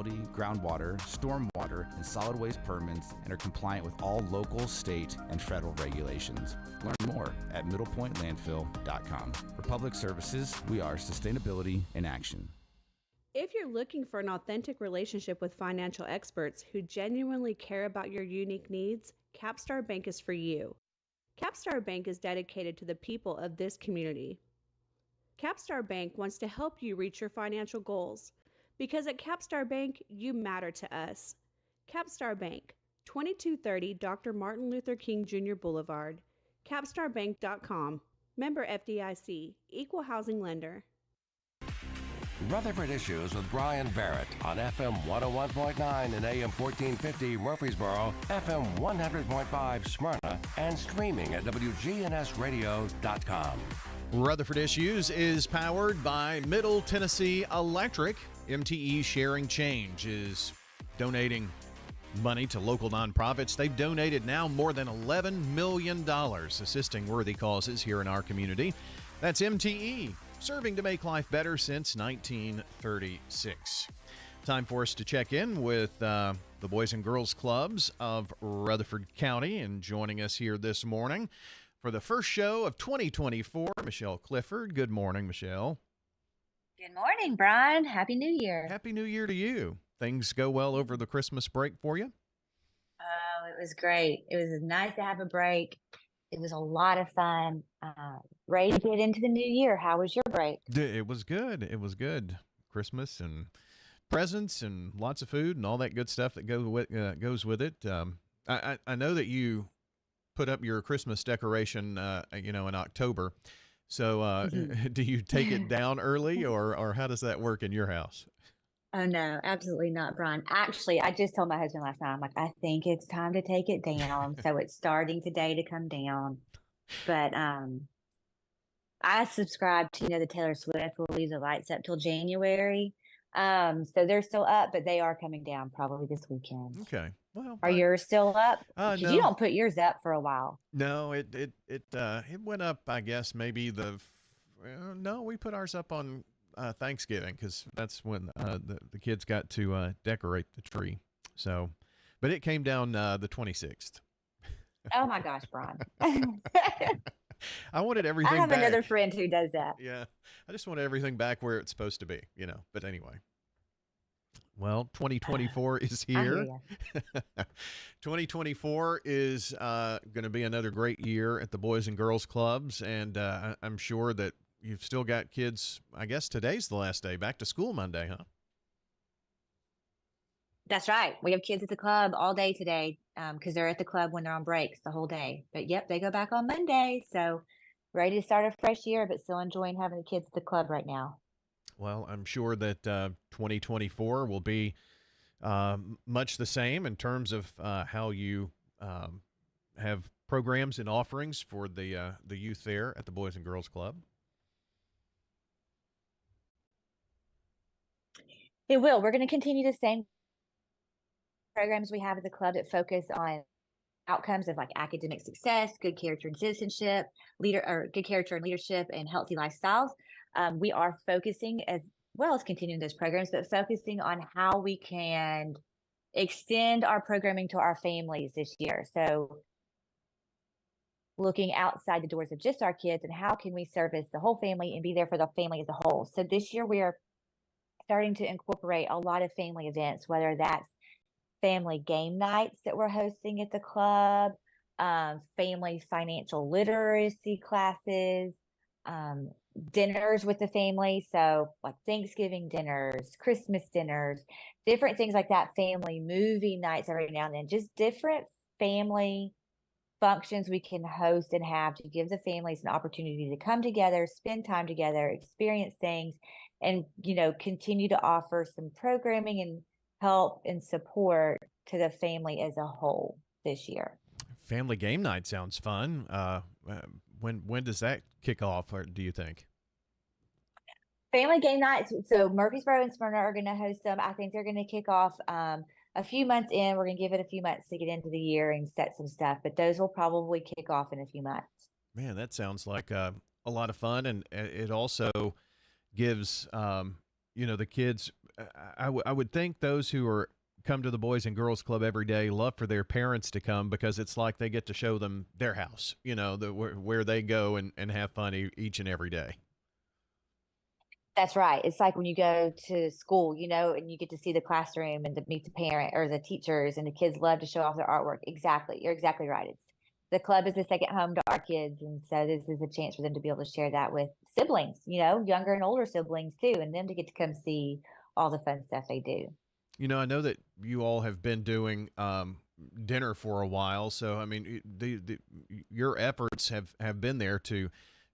quality groundwater, stormwater, and solid waste permits and are compliant with all local, state, and federal regulations. Learn more at middlepointlandfill.com. For public services, we are sustainability in action. If you're looking for an authentic relationship with financial experts who genuinely care about your unique needs, Capstar Bank is for you. Capstar Bank is dedicated to the people of this community. Capstar Bank wants to help you reach your financial goals, because at Capstar Bank, you matter to us. Capstar Bank, 2230 Dr. Martin Luther King Jr. Boulevard, capstarbank.com, member FDIC, equal housing lender. Rutherford Issues with Brian Barrett on FM 101.9 and AM 1450 Murfreesboro, FM 100.5 Smyrna, and streaming at WGNSradio.com. Rutherford Issues is powered by Middle Tennessee Electric. MTE Sharing Change is donating money to local nonprofits. They've donated now more than $11 million assisting worthy causes here in our community. That's MTE, serving to make life better since 1936. Time for us to check in with the Boys and Girls Clubs of Rutherford County. And joining us here this morning for the first show of 2024, Michelle Clifford. Good morning, Michelle. Good morning, Brian. Happy New Year. Happy New Year to you. Things go well over the Christmas break for you? Oh, it was great. It was nice to have a break. It was a lot of fun. Ready to get into the new year. How was your break? It was good. It was good. Christmas and presents and lots of food and all that good stuff that goes with it. I know that you put up your Christmas decoration, in October. So do you take it down early or how does that work in your house? Oh, no, absolutely not, Brian. Actually, I just told my husband last night, I'm like, I think it's time to take it down. So it's starting today to come down. But I subscribe to, the Taylor Swift will leave the lights up till January. So they're still up, but they are coming down probably this weekend. Okay. Well, are yours still up? No. You don't put yours up for a while. No, it went up, I guess, maybe no, we put ours up on Thanksgiving because that's when the kids got to decorate the tree. So, but it came down the 26th. Oh my gosh, Brian. I wanted everything back. I have another friend who does that. Yeah. I just wanted everything back where it's supposed to be, but anyway. Well, 2024 is here. 2024 is going to be another great year at the Boys and Girls Clubs. And I'm sure that you've still got kids. I guess today's the last day. Back to school Monday, huh? That's right. We have kids at the club all day today because they're at the club when they're on breaks the whole day. But yep, they go back on Monday. So ready to start a fresh year, but still enjoying having the kids at the club right now. Well, I'm sure that 2024 will be much the same in terms of how you have programs and offerings for the youth there at the Boys and Girls Club. It will. We're going to continue the same programs we have at the club that focus on outcomes of like academic success, good character and citizenship, good character and leadership, and healthy lifestyles. We are focusing as well as continuing those programs, but focusing on how we can extend our programming to our families this year. So looking outside the doors of just our kids and how can we service the whole family and be there for the family as a whole. So this year we are starting to incorporate a lot of family events, whether that's family game nights that we're hosting at the club, family financial literacy classes, dinners with the family. So like Thanksgiving dinners, Christmas dinners, different things like that, family movie nights every now and then, just different family functions we can host and have to give the families an opportunity to come together, spend time together, experience things, and, continue to offer some programming and help and support to the family as a whole this year. Family game night sounds fun. When does that kick off, or do you think? Family game nights. So Murfreesboro and Smyrna are going to host them. I think they're going to kick off a few months in. We're going to give it a few months to get into the year and set some stuff, but those will probably kick off in a few months. Man, that sounds like a lot of fun, and it also gives the kids I would think those who are come to the Boys and Girls Club every day love for their parents to come because it's like they get to show them their house, where they go and have fun each and every day. That's right. It's like when you go to school, and you get to see the classroom and to meet the parent or the teachers, and the kids love to show off their artwork. Exactly. You're exactly right. The club is a second home to our kids. And so this is a chance for them to be able to share that with siblings, younger and older siblings too, and them to get to come see all the fun stuff they do. I know that you all have been doing dinner for a while. So, I mean, your efforts have been there to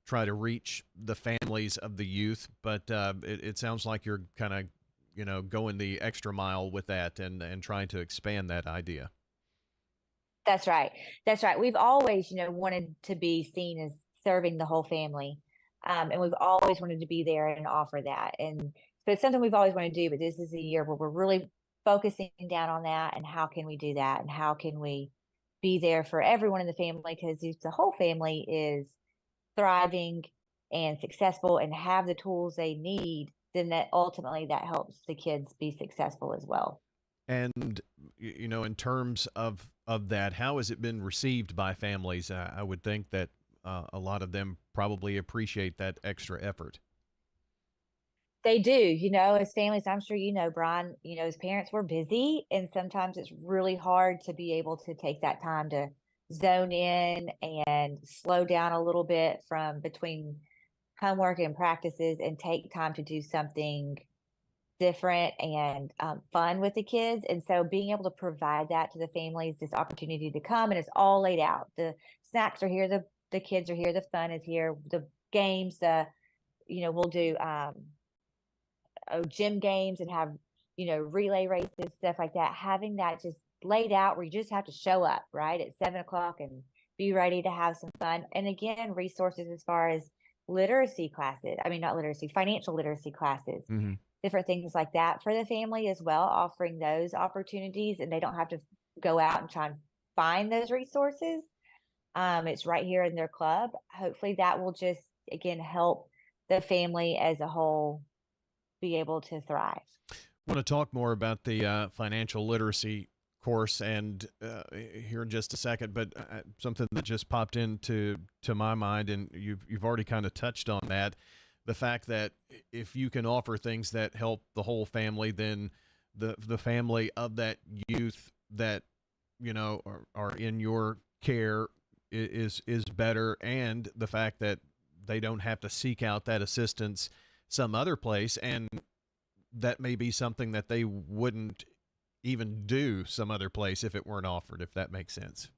try to reach the families of the youth, but it sounds like you're kind of, going the extra mile with that and trying to expand that idea. That's right. That's right. We've always, wanted to be seen as serving the whole family. And we've always wanted to be there and offer that. And so it's something we've always wanted to do, but this is a year where we're really focusing down on that. And how can we do that? And how can we be there for everyone in the family? Because if the whole family is thriving and successful and have the tools they need, then that ultimately that helps the kids be successful as well. And in terms of that, how has it been received by families? I would think that a lot of them probably appreciate that extra effort. They do, as families, I'm sure Brian, as parents, we're busy, and sometimes it's really hard to be able to take that time to zone in and slow down a little bit from between homework and practices and take time to do something different and fun with the kids. And so being able to provide that to the families, this opportunity to come, and it's all laid out. The snacks are here, the kids are here, the fun is here, the games, we'll do gym games and have, relay races, stuff like that. Having that just laid out where you just have to show up right at 7:00 and be ready to have some fun. And again, resources as far as literacy classes. I mean, not literacy, financial literacy classes, different things like that for the family as well, offering those opportunities, and they don't have to go out and try and find those resources. It's right here in their club. Hopefully that will just, again, help the family as a whole be able to thrive. I want to talk more about the financial literacy course and here in just a second, but something that just popped into my mind, and you've already kind of touched on that, the fact that if you can offer things that help the whole family, then the family of that youth that are in your care is better, and the fact that they don't have to seek out that assistance some other place, and that may be something that they wouldn't even do some other place if it weren't offered, if that makes sense.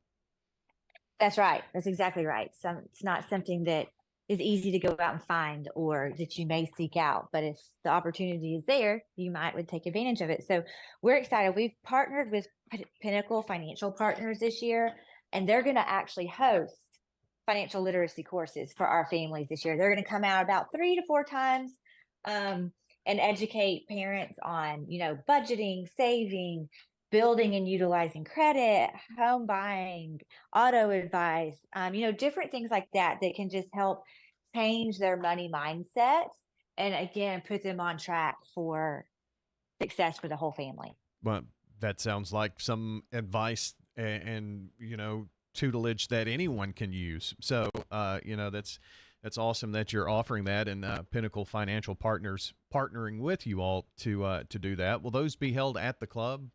That's right. That's exactly right. It's not something that is easy to go out and find or that you may seek out, but if the opportunity is there, you would take advantage of it. So we're excited. We've partnered with Pinnacle Financial Partners this year, and they're going to actually host financial literacy courses for our families this year. They're going to come out about 3 to 4 times and educate parents on, budgeting, saving, building and utilizing credit, home buying, auto advice, different things like that can just help change their money mindset and, again, put them on track for success for the whole family. Well, that sounds like some advice and tutelage that anyone can use. So, that's awesome that you're offering that, and Pinnacle Financial Partners partnering with you all to do that. Will those be held at the club?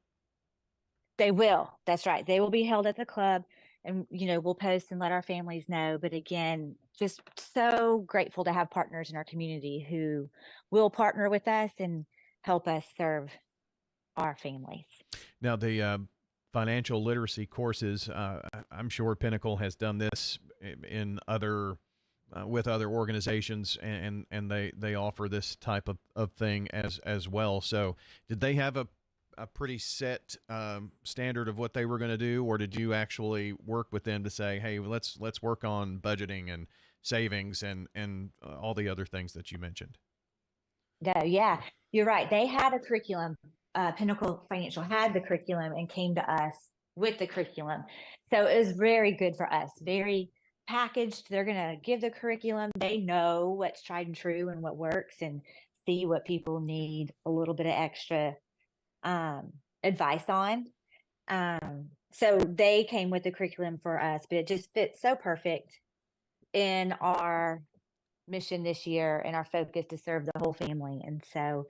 They will. That's right. They will be held at the club, and we'll post and let our families know. But again, just so grateful to have partners in our community who will partner with us and help us serve our families. Now, the financial literacy courses, I'm sure Pinnacle has done this in other with other organizations, and they offer this type of thing as well. So did they have a pretty set standard of what they were going to do, or did you actually work with them to say, hey, let's work on budgeting and savings and all the other things that you mentioned? Yeah, you're right. They had a curriculum. Pinnacle Financial had the curriculum and came to us with the curriculum. So it was very good for us, very packaged. They're going to give the curriculum. They know what's tried and true and what works. And see what people need a little bit of extra advice on. So they came with the curriculum for us, but it just fits so perfect in our mission this year and our focus to serve the whole family. And so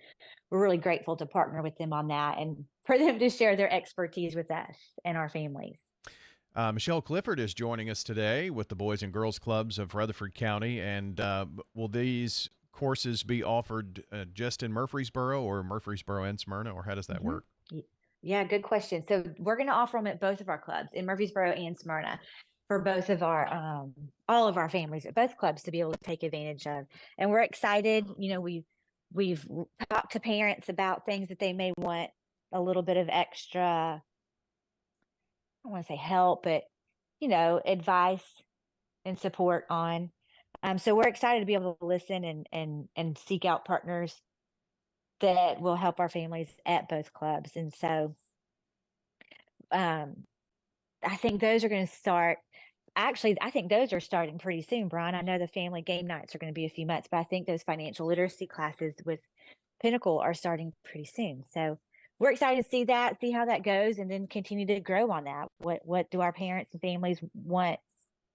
we're really grateful to partner with them on that and for them to share their expertise with us and our families. Michelle Clifford is joining us today with the Boys and Girls Clubs of Rutherford County. And will these courses be offered just in Murfreesboro or Murfreesboro and Smyrna, or how does that work? Yeah, good question. So we're going to offer them at both of our clubs in Murfreesboro and Smyrna for both of our, all of our families at both clubs to be able to take advantage of. And we're excited. You know, we've talked to parents about things that they may want a little bit of extra, I don't want to say help, but, you know, advice and support on. So we're excited to be able to listen and seek out partners that will help our families at both clubs. And so I think those are going to start. Actually, I think those are starting pretty soon, Brian. I know the family game nights are going to be a few months, but I think those financial literacy classes with Pinnacle are starting pretty soon. So we're excited to see that, see how that goes, and then continue to grow on that. What do our parents and families want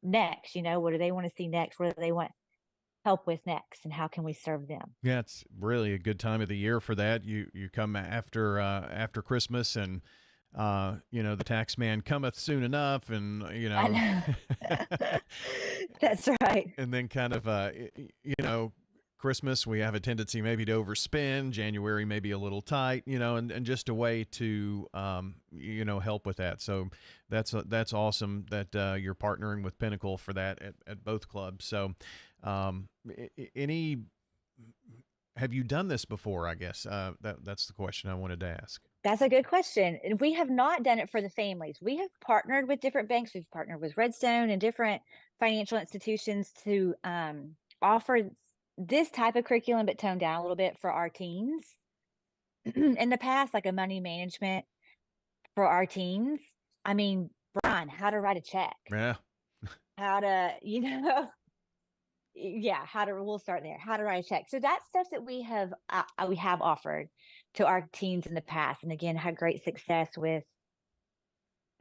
next? You know, what do they want to see next? What do they want help with next, and how can we serve them? Yeah, it's really a good time of the year for that. You come after Christmas, and you know, the tax man cometh soon enough, and you I know, know. That's right. and then kind of you know, Christmas we have a tendency maybe to overspend. January maybe a little tight, you know, and just a way to you know, help with that. So that's awesome that you're partnering with Pinnacle for that at both clubs. So any have you done this before? I guess that's the question I wanted to ask. That's a good question. And we have not done it for the families. We have partnered with different banks. We've partnered with Redstone and different financial institutions to offer this type of curriculum, but toned down a little bit for our teens. In the past, like a money management for our teens. I mean, Brian, how to write a check, Yeah. how to, you know, yeah, we'll start there. How to write a check. So that's stuff that we have offered to our teens in the past, and again, had great success with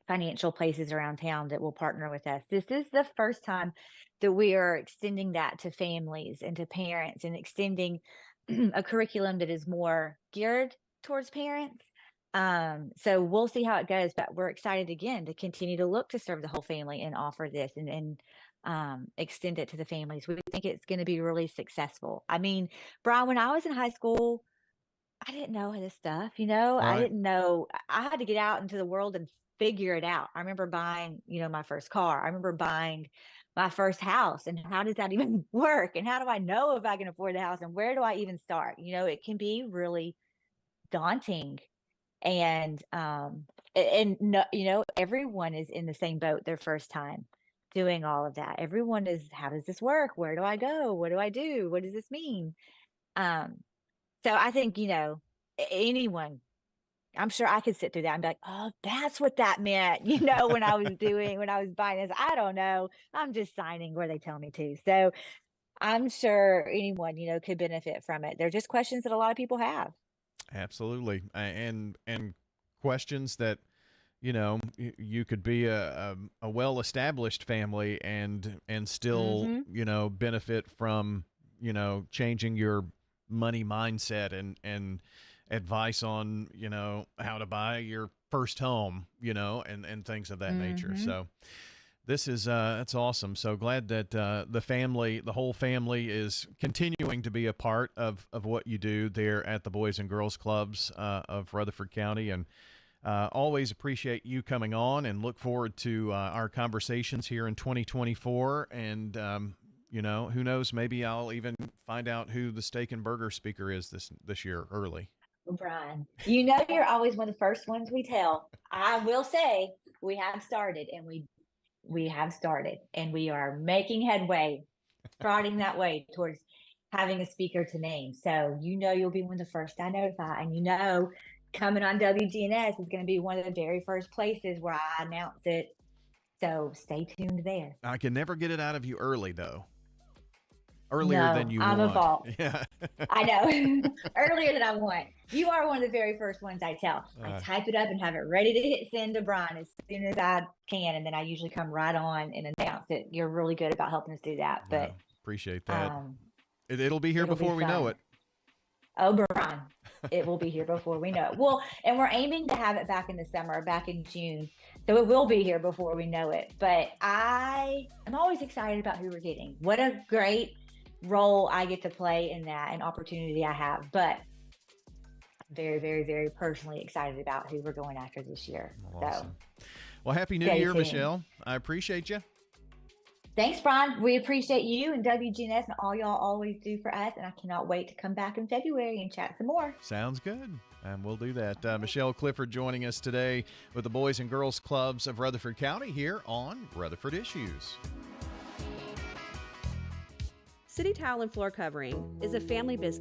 financial places around town that will partner with us. This is the first time that we are extending that to families and to parents, and extending a curriculum that is more geared towards parents. So we'll see how it goes, but we're excited again to continue to look to serve the whole family and offer this and extend it to the families. We think it's going to be really successful. I mean, Brian, when I was in high school, I didn't know this stuff, you know, I Right. didn't know. I had to get out into the world and figure it out. I remember buying, you know, my first car. I remember buying my first house, and how does that even work? And how do I know if I can afford the house, and where do I even start? You know, it can be really daunting. And no, you know, everyone is in the same boat their first time doing all of that. Everyone is, how does this work? Where do I go? What do I do? What does this mean? Um, so I think, you know, anyone, I'm sure I could sit through that and be like, oh, that's what that meant, you know, when I was buying this. I don't know. I'm just signing where they tell me to. So I'm sure anyone, you know, could benefit from it. They're just questions that a lot of people have. Absolutely. And questions that, you know, you could be a well-established family and still, you know, benefit from, you know, changing your money mindset and advice on, you know, how to buy your first home, you know, and things of that nature. So this is it's awesome. So glad that the whole family is continuing to be a part of what you do there at the Boys and Girls Clubs of Rutherford County. And always appreciate you coming on, and look forward to our conversations here in 2024. And you know, who knows, maybe I'll even find out who the steak and burger speaker is this year early. Brian, you know, you're always one of the first ones we tell. I will say we have started, and we have started, and we are making headway, starting that way towards having a speaker to name. So, you know, you'll be one of the first I notify, and you know, coming on WGNS is going to be one of the very first places where I announce it. So stay tuned there. I can never get it out of you early, though. Earlier No, than you I'm want. involved. Yeah. I know. Earlier than I want. You are one of the very first ones I tell. I type it up and have it ready to hit send to Brian as soon as I can, and then I usually come right on and announce it. You're really good about helping us do that. But appreciate that. um, It'll be here it'll before be we know fun. it. Oh, Brian, it will be here before we know it. Well, and we're aiming to have it back in the summer, back in June. So it will be here before we know it. But I'm always excited about who we're getting. What a great role I get to play in that, an opportunity I have. But very, very, very personally excited about who we're going after this year. Awesome. Well, Happy New stay Year, tuned. Michelle. I appreciate you. Thanks, Brian. We appreciate you and WGNS and all y'all always do for us. And I cannot wait to come back in February and chat some more. Sounds good. And we'll do that. Michelle Clifford joining us today with the Boys and Girls Clubs of Rutherford County here on Rutherford Issues. City Tile and Floor Covering is a family business